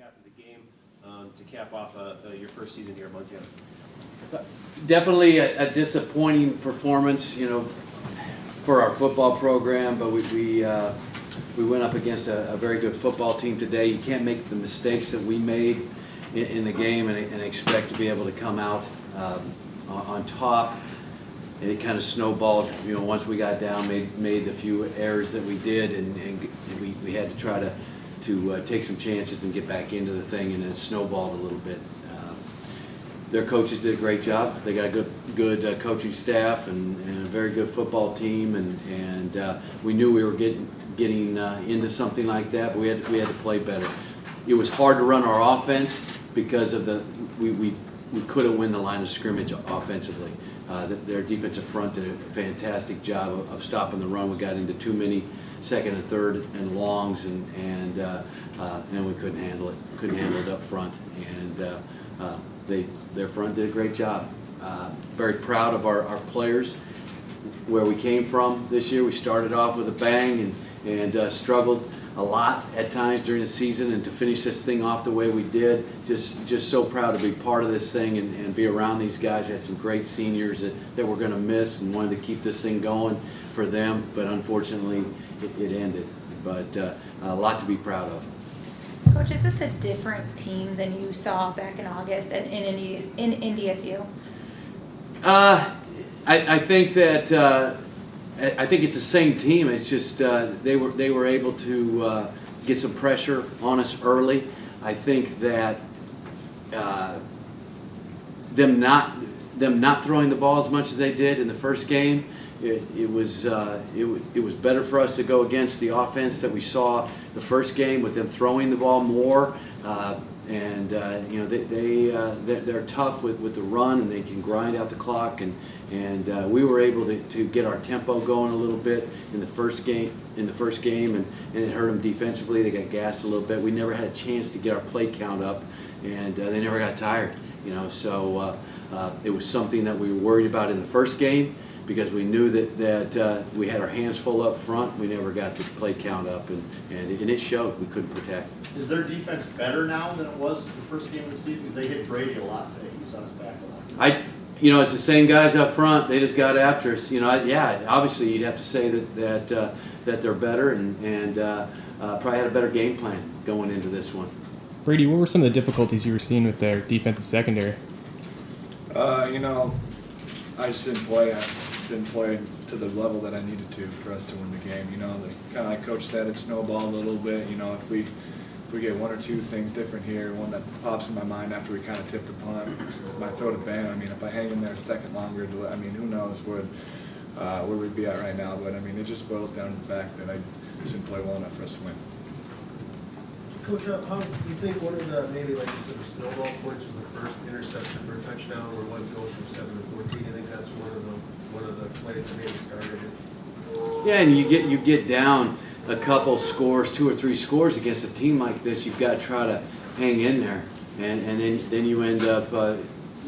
captained the game to cap off your first season here at Montana. Definitely a disappointing performance, for our football program, but we went up against a very good football team today. You can't make the mistakes that we made in the game and expect to be able to come out on top. And it kind of snowballed, once we got down, made the few errors that we did, and we had to try to take some chances and get back into the thing, and it snowballed a little bit. Their coaches did a great job. They got a good coaching staff and a very good football team, and we knew we were getting into something like that, but we had to play better. It was hard to run our offense because of we couldn't win the line of scrimmage offensively. Their defensive front did a fantastic job of stopping the run. We got into too many second and third and longs, and we couldn't handle it. Couldn't handle it up front, and their front did a great job. Very proud of our players, where we came from this year. We started off with a bang and struggled a lot at times during the season, and to finish this thing off the way we did, just so proud to be part of this thing and be around these guys. We had some great seniors that we're going to miss, and wanted to keep this thing going for them, but unfortunately it ended. But a lot to be proud of. Coach, is this a different team than you saw back in August in NDSU? I think that I think it's the same team. It's just they were able to get some pressure on us early. I think that them not throwing the ball as much as they did in the first game, it was better for us to go against the offense that we saw the first game with them throwing the ball more. They're tough with the run, and they can grind out the clock, and we were able to get our tempo going a little bit in the first game, and it hurt them defensively. They got gassed a little bit. We never had a chance to get our play count up, and they never got tired. So it was something that we were worried about in the first game, because we knew that we had our hands full up front. We never got the play count up, and it showed. We couldn't protect. Is their defense better now than it was the first game of the season? Because they hit Brady a lot today. He was on his back a lot. It's the same guys up front. They just got after us. Obviously you'd have to say that they're better, and probably had a better game plan going into this one. Brady, what were some of the difficulties you were seeing with their defensive secondary? I just didn't play to the level that I needed to for us to win the game. Kind of like Coach said, it snowballed a little bit. If we get one or two things different here, one that pops in my mind after we kind of tip the punt, my throw to Ben. If I hang in there a second longer, who knows where we'd be at right now. But it just boils down to the fact that I just didn't play well enough for us to win. Coach, how do you think one of the, maybe like you said, the snowball points was the first interception for a touchdown, where one goes from 7 to 14? I think that's one of the plays that maybe started it. Yeah, and you get down a couple scores, 2 or 3 scores against a team like this. You've got to try to hang in there, and then you end up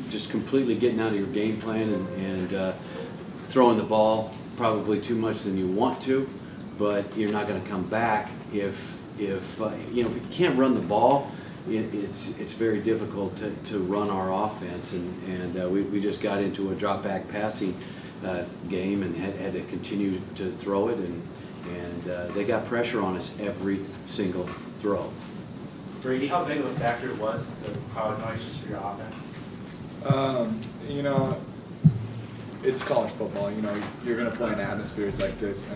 just completely getting out of your game plan and throwing the ball probably too much than you want to, but you're not going to come back if you can't run the ball. It's very difficult to run our offense, and we just got into a drop back passing game and had to continue to throw it, and they got pressure on us every single throw. Brady, how big of a factor was the crowd noise just for your offense? It's college football. You're going to play in atmospheres like this.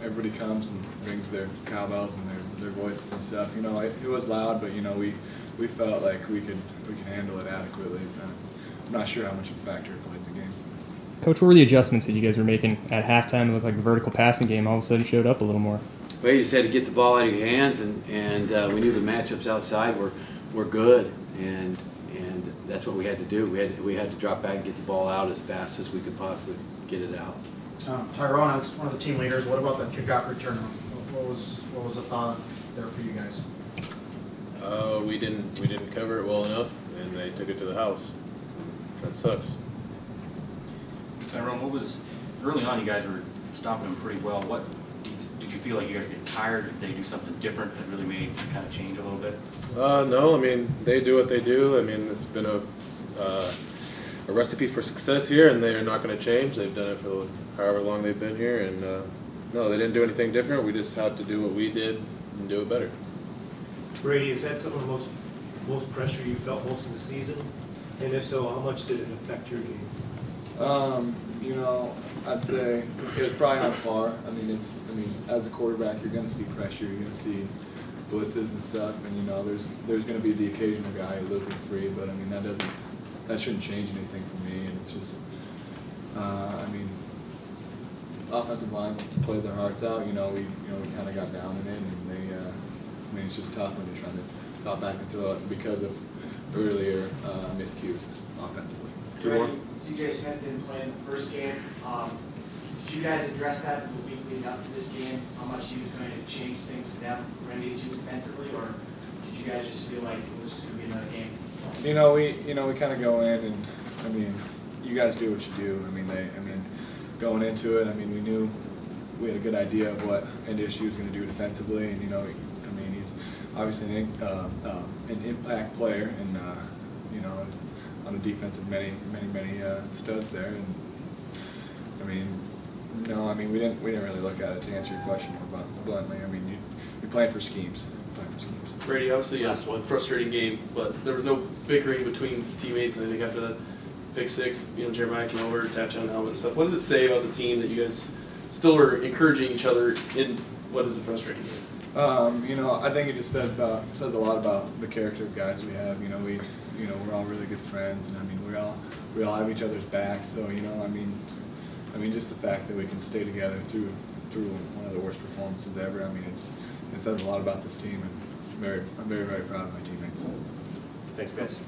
Everybody comes and brings their cowbells and their voices and stuff. It was loud, but we felt like we could handle it adequately. I'm not sure how much of a factor it played in the game. Coach, what were the adjustments that you guys were making at halftime? It looked like the vertical passing game all of a sudden showed up a little more. Well, you just had to get the ball out of your hands, and we knew the matchups outside were good, and that's what we had to do. We had to drop back and get the ball out as fast as we could possibly get it out. Tyrone, as one of the team leaders, what about the kickoff return? What was the thought there for you guys? We didn't cover it well enough, and they took it to the house. That sucks. Tyrone, what was early on? You guys were stopping them pretty well. What did you did you feel like you guys were getting tired, or did they do something different that really made it kind of change a little bit? No, I mean, they do what they do. I mean, it's been a recipe for success here, and they are not going to change. They've done it for however long they've been here, and no, they didn't do anything different. We just had to do what we did and do it better. Brady, is that some of the most pressure you felt most of the season? And if so, how much did it affect your game? You know, I'd say it was probably on par. I mean, as a quarterback, you're going to see pressure. You're going to see blitzes and stuff, and you know, there's going to be the occasional guy who's looking free. But I mean, that shouldn't change anything for me. And it's just, I mean, offensive line played their hearts out. We kind of got down in it, and they. I mean, it's just tough when you're trying to drop back and throw it because of earlier miscues offensively. CJ Smith didn't play in the first game. Did you guys address that in the week leading up to this game? How much he was going to change things for them, Randy's team defensively, or did you guys just feel like it was just going to be another game? We kind of go in, and I mean, you guys do what you do. I mean, going into it, I mean, we knew we had a good idea of what NDSU was going to do defensively, and he's obviously an impact player, and on the defense of many studs there. And we didn't really look at it, to answer your question more bluntly. I mean, you're playing for schemes. Brady, obviously, one frustrating game, but there was no bickering between teammates. And I think after that pick six, Jeremiah came over, tapped you on the helmet and stuff. What does it say about the team that you guys still are encouraging each other in what is a frustrating game? I think it just says a lot about the character of guys we have. We're all really good friends, and I mean, we all have each other's backs. So just the fact that we can stay together through one of the worst performances ever. I mean, it says a lot about this team, and I'm very, very proud of my teammates. Thanks, guys.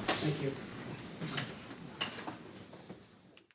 Thank you.